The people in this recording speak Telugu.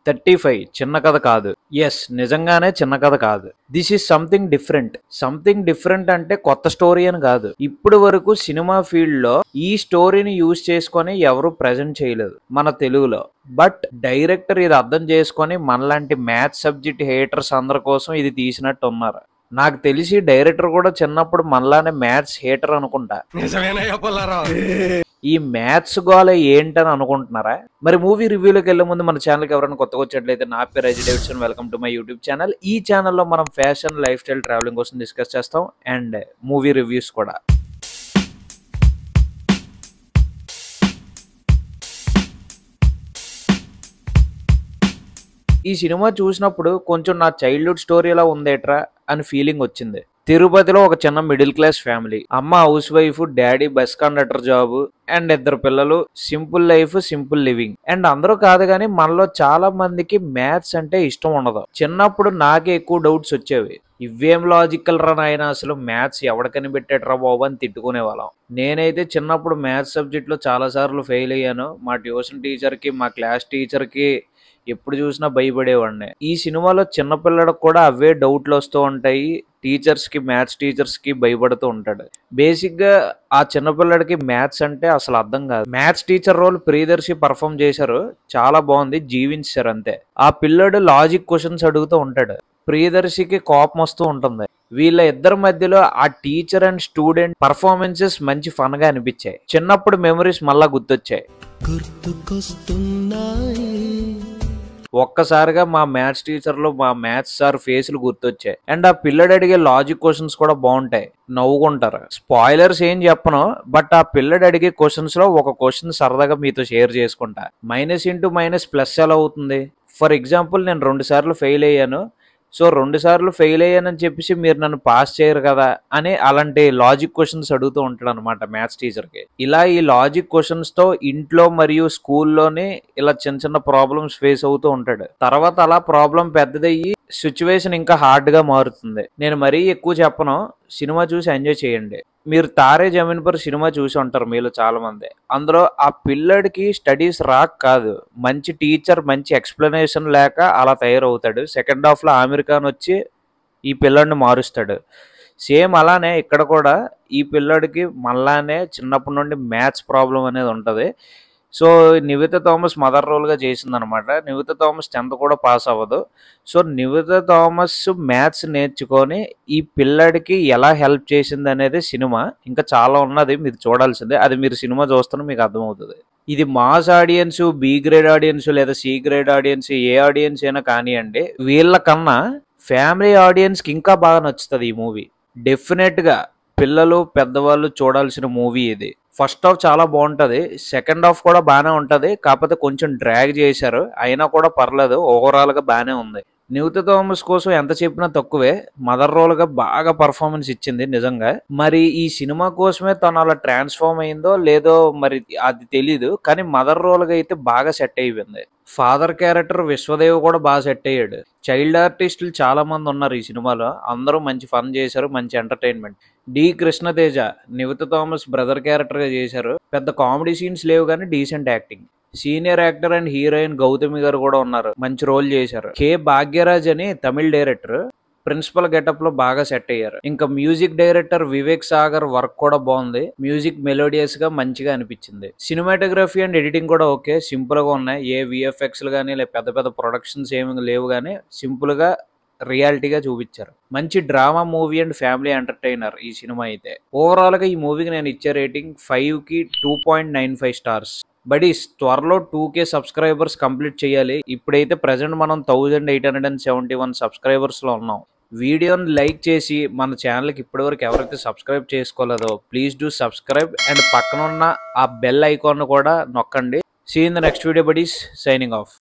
35 చిన్న కథ కాదు. ఎస్, నిజంగానే చిన్న కథ కాదు. This is something different. Something different అంటే కొత్త స్టోరీ అని కాదు. ఇప్పుడు వరకు సినిమా ఫీల్డ్ లో ఈ స్టోరీని యూజ్ చేసుకొని ఎవరు ప్రెజెంట్ చేయలేదు మన తెలుగులో. బట్ డైరెక్టర్ ఇది అర్థం చేసుకొని మనలాంటి మ్యాథ్స్ సబ్జెక్ట్ హేటర్స్ అందరి కోసం ఇది తీసినట్టు ఉన్నారు. నాకు తెలిసి డైరెక్టర్ కూడా చిన్నప్పుడు మనలానే మ్యాథ్స్ హేటర్ అనుకుంటా. ఈ మ్యాథ్స్ గోల ఏంటని అనుకుంటున్నారా? మరి మూవీ రివ్యూలోకి వెళ్లే ముందు మన ఛానల్కి ఎవరైనా కొత్తగా వచ్చేట్లయితే నా పేరు Ajay Davidson. Welcome to my YouTube channel. ఈ ఛానల్లో మనం ఫ్యాషన్, లైఫ్ స్టైల్, ట్రావెలింగ్ కోసం డిస్కస్ చేస్తాం అండ్ మూవీ రివ్యూస్ కూడా. ఈ సినిమా చూసినప్పుడు కొంచెం నా చైల్డ్హుడ్ స్టోరీలా ఉందేట్రా అని ఫీలింగ్ వచ్చింది. తిరుపతిలో ఒక చిన్న మిడిల్ క్లాస్ ఫ్యామిలీ, అమ్మ house wife, daddy bus conductor job and 2 పిల్లలు. Simple life, simple living. And అందరూ కాదు కానీ మనలో చాలా మందికి మ్యాథ్స్ అంటే ఇష్టం ఉండదు. చిన్నప్పుడు నాకే ఎక్కువ డౌట్స్ వచ్చేవి. ఇవేం లాజికల్ రా నాయన, అసలు మ్యాథ్స్ ఎవడ కనిపెట్టాడ్రా బాబు అని తిట్టుకునే వాళ్ళం. నేనైతే చిన్నప్పుడు మ్యాథ్స్ సబ్జెక్ట్ లో చాలా సార్లు ఫెయిల్ అయ్యాను. మా ట్యూషన్ టీచర్కి, మా క్లాస్ టీచర్కి ఎప్పుడు చూసినా భయపడేవాడిని. ఈ సినిమాలో చిన్నపిల్లడికి కూడా అవే డౌట్లు వస్తూ ఉంటాయి. టీచర్స్ కి, మ్యాథ్స్ టీచర్స్ కి భయపడుతూ ఉంటాడు. బేసిక్ గా ఆ చిన్నపిల్లడికి మ్యాథ్స్ అంటే అసలు అర్థం కాదు. Maths teacher role Priyadarshi perform చేశారు, చాలా బాగుంది, జీవించారు అంతే. ఆ పిల్లడు లాజిక్ క్వశ్చన్స్ అడుగుతూ ఉంటాడు, ప్రియదర్శికి కోపం వస్తూ ఉంటుంది. వీళ్ళ ఇద్దరి మధ్యలో ఆ టీచర్ అండ్ స్టూడెంట్ పర్ఫార్మెన్సెస్ మంచి ఫన్ గా అనిపించాయి. చిన్నప్పుడు మెమరీస్ మళ్ళా గుర్తొచ్చాయి. ఒక్కసారిగా మా మ్యాథ్స్ టీచర్లు, మా మ్యాథ్స్ సార్ ఫేసులు గుర్తొచ్చాయి. అండ్ ఆ పిల్లడు అడిగే లాజిక్ క్వశ్చన్స్ కూడా బాగుంటాయి, నవ్వుకుంటారు. స్పాయిలర్స్ ఏం చెప్పను, బట్ ఆ పిల్లడు అడిగే క్వశ్చన్స్ లో ఒక క్వశ్చన్ సరదాగా మీతో షేర్ చేసుకుంటా. మైనస్ ఇంటూ మైనస్ ప్లస్ ఎలా అవుతుంది? ఫర్ ఎగ్జాంపుల్, నేను 2 సార్లు ఫెయిల్ అయ్యాను. సో 2 సార్లు ఫెయిల్ అయ్యానని చెప్పేసి మీరు నన్ను పాస్ చేయరు కదా అని అలాంటి లాజిక్ క్వశ్చన్స్ అడుగుతూ ఉంటాడు అనమాట మ్యాథ్స్ టీచర్కి. ఇలా ఈ లాజిక్ క్వశ్చన్స్ తో ఇంట్లో మరియు స్కూల్లోనే ఇలా చిన్న చిన్న ప్రాబ్లమ్స్ ఫేస్ అవుతూ ఉంటాడు. తర్వాత అలా ప్రాబ్లం పెద్దదయ్యి సిచ్యువేషన్ ఇంకా హార్డ్ గా మారుతుంది. నేను మరీ ఎక్కువ చెప్పను, సినిమా చూసి ఎంజాయ్ చేయండి. మీరు తారే జమీన్ పర్ సినిమా చూసి ఉంటారు మీలో చాలా మంది. అందులో ఆ పిల్లడికి స్టడీస్ రాక కాదు, మంచి టీచర్, మంచి ఎక్స్ప్లెనేషన్ లేక అలా తయారవుతాడు. సెకండ్ హాఫ్ లో ఆమిర్ ఖాన్ వచ్చి ఈ పిల్లడిని మారుస్తాడు. సేమ్ అలానే ఇక్కడ కూడా ఈ పిల్లడికి మళ్ళానే చిన్నప్పటి నుండి మ్యాథ్స్ ప్రాబ్లం అనేది ఉంటుంది. సో నివేతా థామస్ మదర్ రోల్గా చేసిందనమాట. నివేతా థామస్ 10th కూడా పాస్ అవ్వదు. సో నివేతా థామస్ మ్యాథ్స్ నేర్చుకొని ఈ పిల్లడికి ఎలా హెల్ప్ చేసింది అనేది సినిమా. ఇంకా చాలా ఉన్నది, మీరు చూడాల్సిందే. అది మీరు సినిమా చూస్తున్నా మీకు అర్థమవుతుంది. ఇది mass audience, B grade audience లేదా సి గ్రేడ్ ఆడియన్స్, ఏ ఆడియన్స్ అయినా కానివ్వండి, వీళ్ళకన్నా ఫ్యామిలీ ఆడియన్స్కి ఇంకా బాగా నచ్చుతుంది ఈ మూవీ. డెఫినెట్గా పిల్లలు, పెద్దవాళ్ళు చూడాల్సిన మూవీ ఇది. ఫస్ట్ హాఫ్ చాలా బాగుంటుంది, సెకండ్ హాఫ్ కూడా బాగానే ఉంటుంది. కాకపోతే కొంచెం డ్రాగ్ చేశారు, అయినా కూడా పర్లేదు, ఓవరాల్గా బాగానే ఉంది. నివేతా థామస్ కోసం ఎంత చెప్పినా తక్కువే. మదర్ రోల్ గా బాగా పర్ఫార్మెన్స్ ఇచ్చింది నిజంగా. మరి ఈ సినిమా కోసమే తను అలా ట్రాన్స్ఫార్మ్ అయిందో లేదో మరి అది తెలీదు, కానీ మదర్ రోల్ గా అయితే బాగా సెట్ అయిపోయింది. ఫాదర్ క్యారెక్టర్ విశ్వదేవ్ కూడా బాగా సెట్ అయ్యాడు. చైల్డ్ ఆర్టిస్టులు చాలా మంది ఉన్నారు ఈ సినిమాలో, అందరూ మంచి ఫన్ చేశారు, మంచి entertainment. D Krishna Teja Nivetha Thomas brother character గా చేశారు. పెద్ద కామెడీ సీన్స్ లేవు కానీ decent acting. Senior actor and heroine Gautami గారు కూడా ఉన్నారు, మంచి రోల్ చేశారు. కె భాగ్యరాజ్ అని తమిళ డైరెక్టర్ ప్రిన్సిపల్ గెటప్ లో బాగా సెట్ అయ్యారు. ఇంకా music director Vivek Sagar work కూడా బాగుంది. మ్యూజిక్ మెలోడియస్ గా మంచిగా అనిపించింది. సినిమాటోగ్రఫీ అండ్ ఎడిటింగ్ కూడా ఓకే, సింపుల్ గా ఉన్నాయి. ఏ విఎఫ్ఎక్స్ కానీ పెద్ద పెద్ద ప్రొడక్షన్స్ ఏమి లేవు కానీ సింపుల్ గా రియాలిటీగా చూపించారు. మంచి drama movie and family entertainer ఈ సినిమా అయితే. ఓవరాల్ గా ఈ మూవీకి నేను ఇచ్చే రేటింగ్ 5కి 2.95 స్టార్స్. బడీస్, త్వరలో 2K సబ్స్క్రైబర్స్ కంప్లీట్ చేయాలి. ఇప్పుడైతే ప్రజెంట్ మనం 1871 సబ్స్క్రైబర్స్ లో ఉన్నాం. వీడియోని లైక్ చేసి మన ఛానల్కి ఇప్పటివరకు ఎవరైతే సబ్స్క్రైబ్ చేసుకోలేదో ప్లీజ్ డూ సబ్స్క్రైబ్ అండ్ పక్కన ఉన్న ఆ బెల్ ఐకాన్ కూడా నొక్కండి. See in the next video buddies, signing of.